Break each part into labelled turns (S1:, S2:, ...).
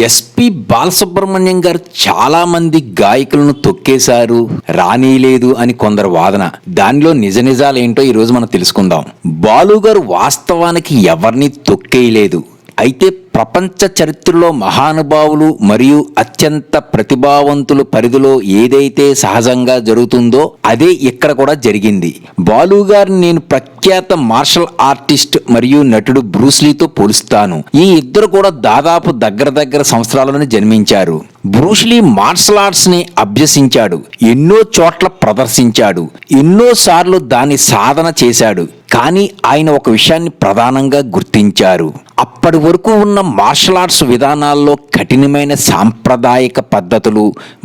S1: SP Balasubrahmanyam గారు చాలా మంది గాయకులను తొక్కేశారు, రానీలేదు అని కొందరు వాదన. దానిలో నిజ నిజాలేంటో ఈ రోజు మనం తెలుసుకుందాం. బాలు గారు వాస్తవానికి ఎవరిని తొక్కేయలేదు. అయితే ప్రపంచ చరిత్రలో మహానుభావులు మరియు అత్యంత ప్రతిభావంతుల పరిధిలో ఏదైతే సహజంగా జరుగుతుందో అదే ఇక్కడ కూడా జరిగింది. బాలు గారిని నేను ప్రఖ్యాత మార్షల్ ఆర్టిస్ట్ మరియు నటుడు బ్రూస్లీతో పోలుస్తాను. ఈ ఇద్దరు కూడా దాదాపు దగ్గర సంవత్సరాలను జన్మించారు. బ్రూస్లీ మార్షల్ ఆర్ట్స్ ని అభ్యసించాడు, ఎన్నో చోట్ల ప్రదర్శించాడు, ఎన్నోసార్లు దాన్ని సాధన చేశాడు. కానీ ఆయన ఒక విషయాన్ని ప్రధానంగా గుర్తించారు. అప్పటి వరకు ఉన్న మార్షల్ ఆర్ట్స్ విధానాల్లో కఠినమైన సాంప్రదాయిక పద్ధతులు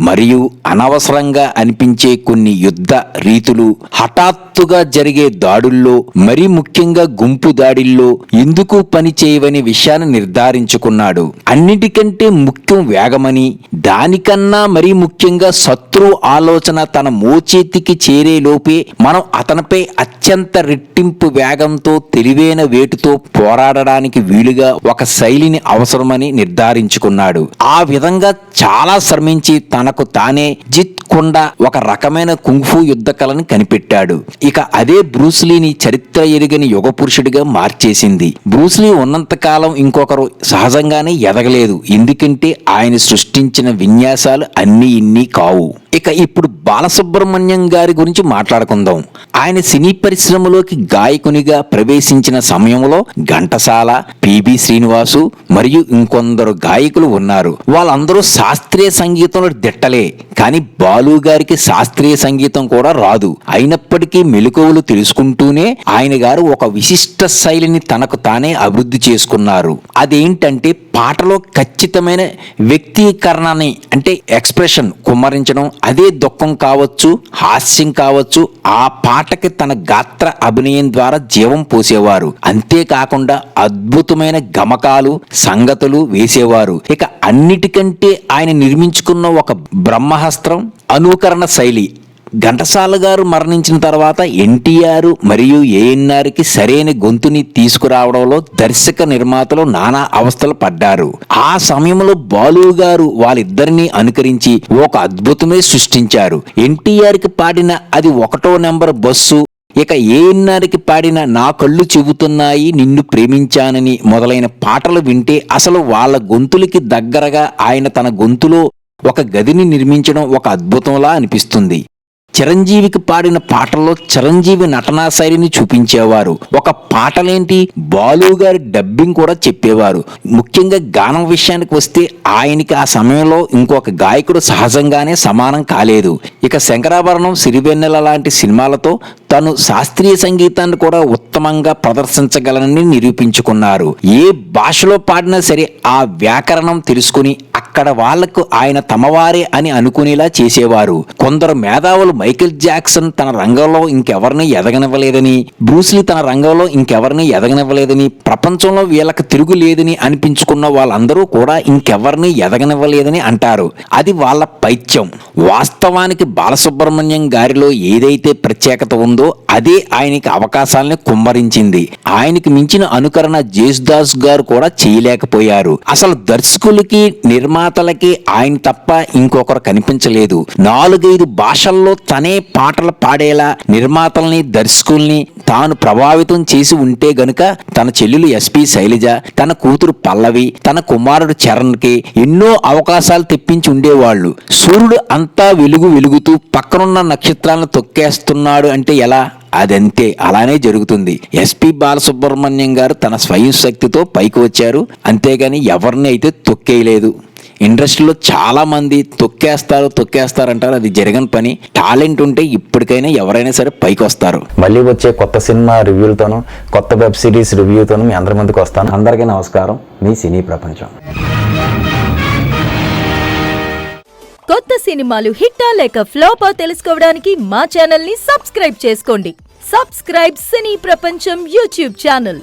S1: మరియు అనవసరంగా అనిపించే కొన్ని యుద్ధ రీతులు, హఠాత్తుగా జరిగే దాడుల్లో, మరీ ముఖ్యంగా గుంపు దాడిల్లో ఎందుకు పని చేయవని విషయాన్ని నిర్ధారించుకున్నాడు. అన్నిటికంటే ముఖ్యం వేగమని, దానికన్నా మరీ ముఖ్యంగా శత్రు ఆలోచన తన మోచేతికి చేరే లోపే మనం అతనిపై అత్యంత రెట్టింపు వేగంతో తెలివైన వేటుతో పోరాడడానికి వీలుగా ఒక శైలిని అవసరమని నిర్ధారించుకున్నాడు. ఆ విధంగా చాలా శ్రమించి తనకు తానే జిత్ కుండా ఒక రకమైన కుంగ్ఫూ యుద్ధ కళని కనిపెట్టాడు. ఇక అదే బ్రూస్లీని చరిత్ర ఎరుగని యుగ పురుషుడిగా మార్చేసింది. బ్రూస్లీ ఉన్నంత కాలం ఇంకొకరు సహజంగానే ఎదగలేదు, ఎందుకంటే ఆయన సృష్టించిన విన్యాసాలు అన్నీ ఇన్ని కావు. ఇక ఇప్పుడు బాలసుబ్రహ్మణ్యం గారి గురించి మాట్లాడుకుందాం. ఆయన సినీ పరిశ్రమలోకి గాయకునిగా ప్రవేశించిన సమయంలో ఘంటసాల, పిబి శ్రీనివాసు మరియు ఇంకొందరు గాయకులు ఉన్నారు. వాళ్ళందరూ శాస్త్రీయ సంగీతంలో దిట్టలే, కానీ బాలు గారికి శాస్త్రీయ సంగీతం కూడా రాదు. అయినప్పటికీ మెలకువలు తెలుసుకుంటూనే ఆయన గారు ఒక విశిష్ట శైలిని తనకు తానే అభివృద్ధి చేసుకున్నారు. అదేంటంటే పాటలో ఖచ్చితమైన వ్యక్తీకరణని, అంటే ఎక్స్ప్రెషన్ కుమ్మరించడం. అదే దుఃఖం కావచ్చు, హాస్యం కావచ్చు, ఆ పాటకి తన గాత్ర అభినయం ద్వారా జీవం పోసేవారు. అంతేకాకుండా అద్భుతమైన గమకాలు, సంగతులు వేసేవారు. ఇక అన్నిటికంటే ఆయన నిర్మించుకున్న ఒక బ్రహ్మాస్త్రం అనుకరణ శైలి. ఘంటసాల గారు మరణించిన తర్వాత ఎన్టీఆర్ మరియు ఏఎన్ఆర్కి సరైన గొంతుని తీసుకురావడంలో దర్శక నిర్మాతలు నానా అవస్థలు పడ్డారు. ఆ సమయంలో బాలు గారు వాళ్ళిద్దరినీ అనుకరించి ఒక అద్భుతమే సృష్టించారు. ఎన్టీఆర్కి పాడిన అది 1వ నెంబర్ బస్సు, ఇక ఏఎన్ఆర్కి పాడిన నా కళ్ళు చెబుతున్నాయి నిన్ను ప్రేమించానని మొదలైన పాటలు వింటే అసలు వాళ్ళ గొంతులకి దగ్గరగా ఆయన తన గొంతులో ఒక గదిని నిర్మించడం ఒక అద్భుతంలా అనిపిస్తుంది. చిరంజీవికి పాడిన పాటల్లో చిరంజీవి నటనా శైలిని చూపించేవారు. ఒక పాటలేంటి, బాలు గారి డబ్బింగ్ కూడా చెప్పేవారు. ముఖ్యంగా గానం విషయానికి వస్తే ఆయనకి ఆ సమయంలో ఇంకొక గాయకుడు సహజంగానే సమానం కాలేదు. ఇక శంకరాభరణం, సిరివెన్నెల లాంటి సినిమాలతో తను శాస్త్రీయ సంగీతాన్ని కూడా ఉత్తమంగా ప్రదర్శించగలనని నిరూపించుకున్నారు. ఏ భాషలో పాడినా సరే ఆ వ్యాకరణం తెలుసుకుని అక్కడ వాళ్లకు ఆయన తమవారే అని అనుకునేలా చేసేవారు. కొందరు మేధావులు మైకేల్ జాక్సన్ తన రంగంలో ఇంకెవరిని ఎదగనివ్వలేదని, బ్రూస్లీ తన రంగంలో ఇంకెవరిని ఎదగనివ్వలేదని, ప్రపంచంలో వీళ్ళకి తిరుగులేదని అనిపించుకున్న వాళ్ళందరూ కూడా ఇంకెవరిని ఎదగనివ్వలేదని అంటారు. అది వాళ్ళ పైత్యం. వాస్తవానికి బాలసుబ్రహ్మణ్యం గారిలో ఏదైతే ప్రత్యేకత ఉందో అదే ఆయనకి అవకాశాలని కుమ్మరించింది. ఆయనకి మించిన అనుకరణ జేసుదాస్ గారు కూడా చేయలేకపోయారు. అసలు దర్శకులకి, నిర్మాతలకి ఆయన తప్ప ఇంకొకరు కనిపించలేదు. 4-5 భాషల్లో తనే పాటలు పాడేలా నిర్మాతల్ని, దర్శకుల్ని తాను ప్రభావితం చేసి ఉంటే గనుక తన చెల్లెలు ఎస్పి శైలజ, తన కూతురు పల్లవి, తన కుమారుడు చరణ్కి ఎన్నో అవకాశాలు తెప్పించి ఉండేవాళ్ళు. సూర్యుడు అంతా వెలుగుతూ పక్కనున్న నక్షత్రాలను తొక్కేస్తున్నాడు అంటే ఎలా? అదంతే, అలానే జరుగుతుంది. ఎస్పి బాలసుబ్రహ్మణ్యం గారు తన స్వయం శక్తితో పైకి వచ్చారు, అంతేగాని ఎవరిని అయితే తొక్కేయలేదు. ఇండస్ట్రీలో చాలా మంది తొక్కేస్తారంటారు, అది జరగని పని. టాలెంట్ ఉంటే ఇప్పటికైనా ఎవరైనా సరే పైకి వస్తారు.
S2: మళ్ళీ వచ్చే కొత్త సినిమా రివ్యూలతోనూ, కొత్త వెబ్ సిరీస్ రివ్యూతోనూ మీ అందరి ముందుకు వస్తాను. అందరికీ నమస్కారం. మీ సినీ ప్రపంచం.
S3: కొత్త సినిమాలు హిట్టా లేక ఫ్లాపా తెలుసుకోవడానికి మా ఛానల్ ని సబ్స్క్రైబ్ చేసుకోండి. సబ్స్క్రైబ్ సినీ ప్రపంచం యూట్యూబ్ ఛానల్.